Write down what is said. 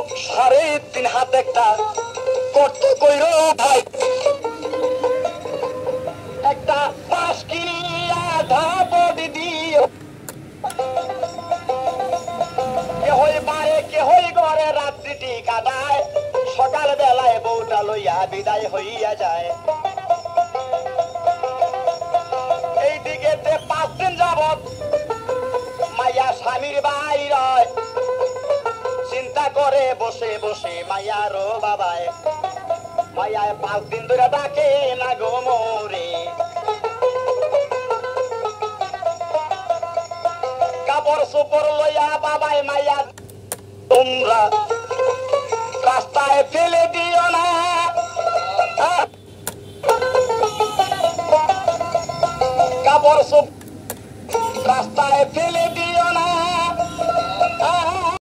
3.5 হাত একটা কত কইর ভাই একটা 5 কেজি আধা বডি দিও কে হই বারে কে হই ঘরে রাত্রিটি কাটায় সকাল বেলায় বউটা লইয়া বিদায় হইয়া যায় এইদিকে 5 দিন যাবত মাইয়া স্বামীর বাইরে চিন্তা করে বসে বসে মাইয়ারো বাবায় মাইয়ায় 5 দিন ধরে ডাকে না গো মোরে কাপড় চোপড় লইয়া বাবায় মাইয়া তোমরা রাস্তায় ফেলে দিও না কাপড় চোপড় রাস্তায় ফেলে